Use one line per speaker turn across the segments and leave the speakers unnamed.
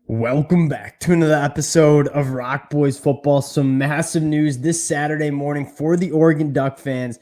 Welcome back to another episode of Rock Boys Football. Some massive news this Saturday morning for the Oregon Duck fans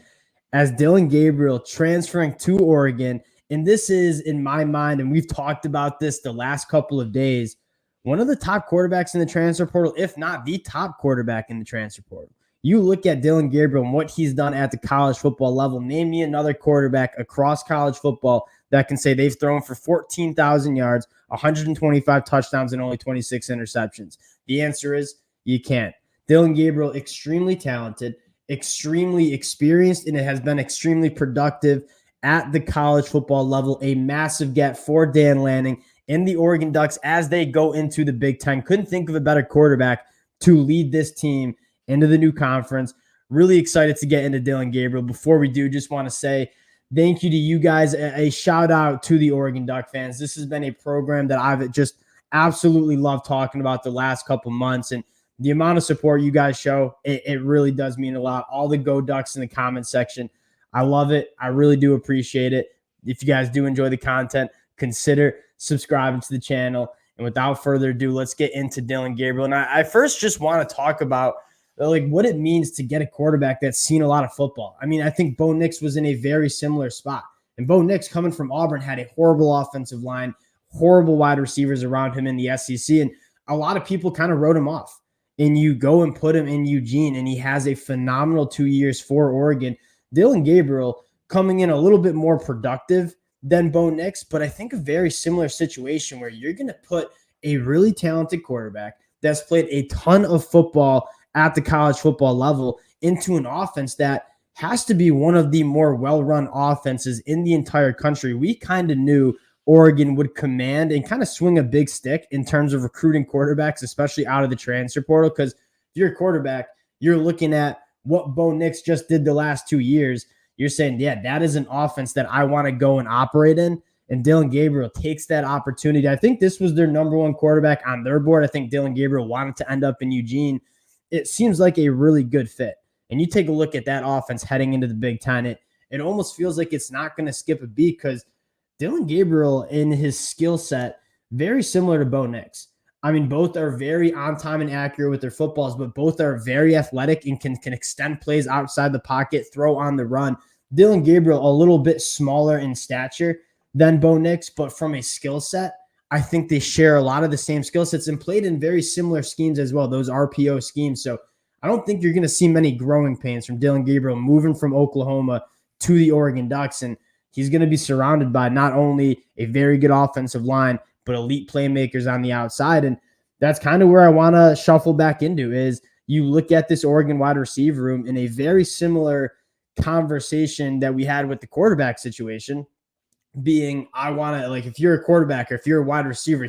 as Dillon Gabriel transferring to Oregon. And this is, in my mind, and we've talked about this the last couple of days, one of the top quarterbacks in the transfer portal, if not the top quarterback in the transfer portal. You look at Dillon Gabriel and what he's done at the college football level. Name me another quarterback across college football that can say they've thrown for 14,000 yards, 125 touchdowns, and only 26 interceptions. The answer is you can't. Dillon Gabriel, extremely talented, extremely experienced, and it has been extremely productive at the college football level. A massive get for Dan Lanning and the Oregon Ducks as they go into the Big Ten. Couldn't think of a better quarterback to lead this team into the new conference. Really excited to get into Dillon Gabriel. Before we do, just want to say thank you to you guys. A shout out to the Oregon Duck fans. This has been a program that I've just absolutely loved talking about the last couple months, and the amount of support you guys show, it really does mean a lot. All the Go Ducks in the comment section, I love it. I really do appreciate it. If you guys do enjoy the content, consider subscribing to the channel. And without further ado, let's get into Dillon Gabriel. And I first just want to talk about what it means to get a quarterback that's seen a lot of football. I mean, I think Bo Nix was in a very similar spot. And Bo Nix, coming from Auburn, had a horrible offensive line, horrible wide receivers around him in the SEC. And a lot of people kind of wrote him off. And you go and put him in Eugene, and he has a phenomenal 2 years for Oregon. Dillon Gabriel coming in a little bit more productive than Bo Nix, but I think a very similar situation where you're going to put a really talented quarterback that's played a ton of football at the college football level into an offense that has to be one of the more well-run offenses in the entire country. We kind of knew Oregon would command and kind of swing a big stick in terms of recruiting quarterbacks, especially out of the transfer portal, because if you're a quarterback, you're looking at what Bo Nix just did the last 2 years. You're saying, yeah, that is an offense that I want to go and operate in. And Dillon Gabriel takes that opportunity. I think this was their number one quarterback on their board. I think Dillon Gabriel wanted to end up in Eugene. It seems like a really good fit. And you take a look at that offense heading into the Big Ten, it almost feels like it's not going to skip a beat because Dillon Gabriel in his skill set, very similar to Bo Nix. I mean, both are very on time and accurate with their footballs, but both are very athletic and can extend plays outside the pocket, throw on the run. Dillon Gabriel, a little bit smaller in stature than Bo Nix, but from a skill set, I think they share a lot of the same skill sets and played in very similar schemes as well, those RPO schemes. So I don't think you're going to see many growing pains from Dillon Gabriel moving from Oklahoma to the Oregon Ducks. And he's going to be surrounded by not only a very good offensive line, but elite playmakers on the outside. And that's kind of where I want to shuffle back into is you look at this Oregon wide receiver room in a very similar conversation that we had with the quarterback situation. Being, I want to, like, if you're a quarterback or if you're a wide receiver,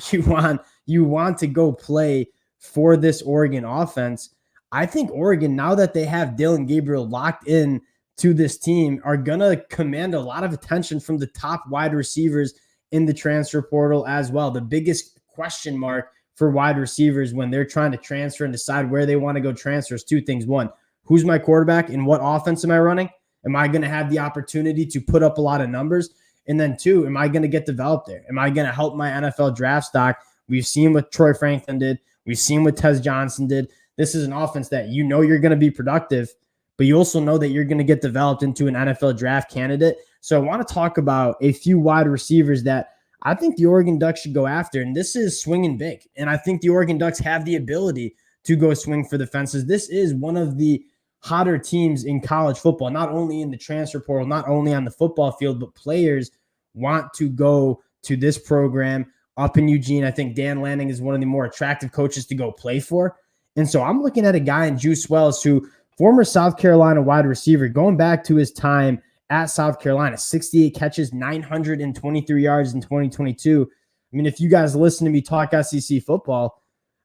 you want to go play for this Oregon offense. I think Oregon, now that they have Dillon Gabriel locked in to this team, are going to command a lot of attention from the top wide receivers in the transfer portal as well. The biggest question mark for wide receivers when they're trying to transfer and decide where they want to go transfer is two things. One, who's my quarterback and what offense am I running? Am I going to have the opportunity to put up a lot of numbers? And then two, am I going to get developed there? Am I going to help my NFL draft stock? We've seen what Troy Franklin did. We've seen what Tez Johnson did. This is an offense that you know you're going to be productive, but you also know that you're going to get developed into an NFL draft candidate. So I want to talk about a few wide receivers that I think the Oregon Ducks should go after. And this is swinging big. And I think the Oregon Ducks have the ability to go swing for the fences. This is one of the hotter teams in college football, not only in the transfer portal, not only on the football field, but players want to go to this program up in Eugene. I think Dan Lanning is one of the more attractive coaches to go play for. And so I'm looking at a guy in Juice Wells, who former South Carolina wide receiver, going back to his time at South Carolina, 68 catches, 923 yards in 2022. I mean, if you guys listen to me talk SEC football,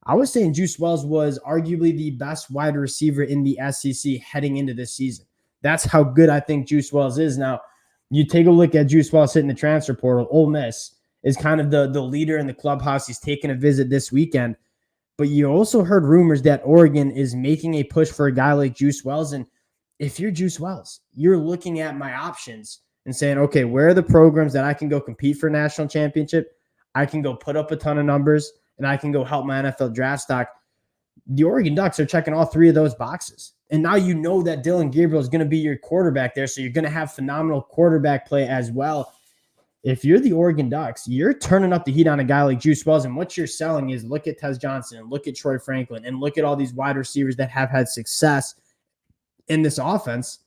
I was saying Juice Wells was arguably the best wide receiver in the SEC heading into this season. That's how good I think Juice Wells is. Now, you take a look at Juice Wells hitting the transfer portal. Ole Miss is kind of the leader in the clubhouse. He's taking a visit this weekend. But you also heard rumors that Oregon is making a push for a guy like Juice Wells. And if you're Juice Wells, you're looking at my options and saying, okay, where are the programs that I can go compete for a national championship? I can go put up a ton of numbers, and I can go help my NFL draft stock. The Oregon Ducks are checking all three of those boxes. And now you know that Dillon Gabriel is going to be your quarterback there, so you're going to have phenomenal quarterback play as well. If you're the Oregon Ducks, you're turning up the heat on a guy like Juice Wells, and what you're selling is look at Tez Johnson, and look at Troy Franklin, and look at all these wide receivers that have had success in this offense,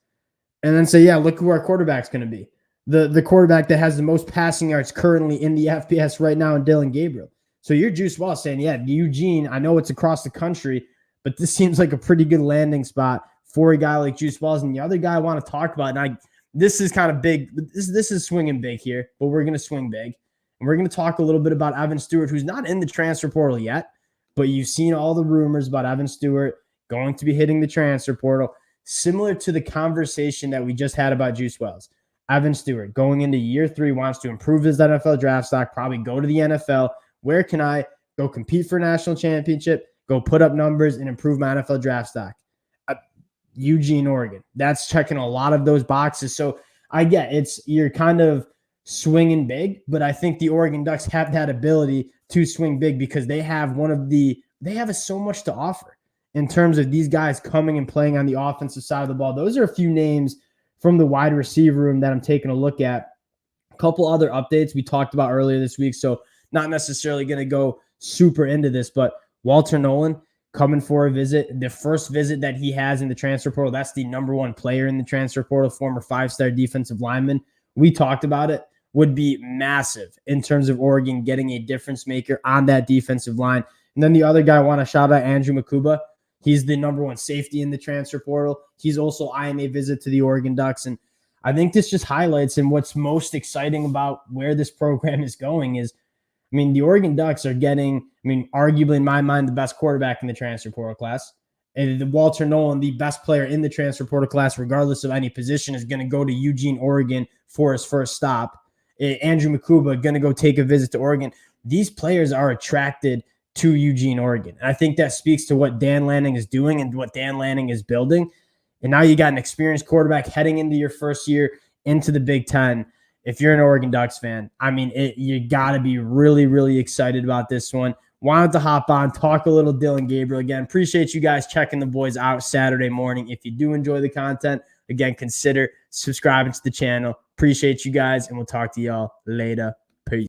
and then say, yeah, look who our quarterback's going to be. The quarterback that has the most passing yards currently in the FBS right now in Dillon Gabriel. So you're Juice Wells saying, yeah, Eugene, I know it's across the country, but this seems like a pretty good landing spot for a guy like Juice Wells. And the other guy I want to talk about, and this is kind of big. This is swinging big here, but we're going to swing big. And we're going to talk a little bit about Evan Stewart, who's not in the transfer portal yet, but you've seen all the rumors about Evan Stewart going to be hitting the transfer portal, similar to the conversation that we just had about Juice Wells. Evan Stewart going into year 3 wants to improve his NFL draft stock, probably go to the NFL. Where can I go compete for a national championship, go put up numbers, and improve my NFL draft stock? Eugene, Oregon. That's checking a lot of those boxes. So I get you're kind of swinging big, but I think the Oregon Ducks have that ability to swing big because they have so much to offer in terms of these guys coming and playing on the offensive side of the ball. Those are a few names from the wide receiver room that I'm taking a look at. A couple other updates we talked about earlier this week, so not necessarily going to go super into this, but Walter Nolan coming for a visit. The first visit that he has in the transfer portal, that's the number 1 player in the transfer portal, former 5-star defensive lineman. We talked about it, would be massive in terms of Oregon getting a difference maker on that defensive line. And then the other guy I want to shout out, Andrew Makuba. He's the number 1 safety in the transfer portal. He's also eyeing a visit to the Oregon Ducks. And I think this just highlights, and what's most exciting about where this program is going is, the Oregon Ducks are getting, arguably in my mind, the best quarterback in the transfer portal class. And Walter Nolan, the best player in the transfer portal class, regardless of any position, is going to go to Eugene, Oregon for his first stop. Andrew Makuba going to go take a visit to Oregon. These players are attracted to Eugene, Oregon. And I think that speaks to what Dan Lanning is doing and what Dan Lanning is building. And now you got an experienced quarterback heading into your first year into the Big Ten. If you're an Oregon Ducks fan, you got to be really, really excited about this one. Wanted to hop on, talk a little Dillon Gabriel again. Appreciate you guys checking the boys out Saturday morning. If you do enjoy the content, again, consider subscribing to the channel. Appreciate you guys, and we'll talk to y'all later.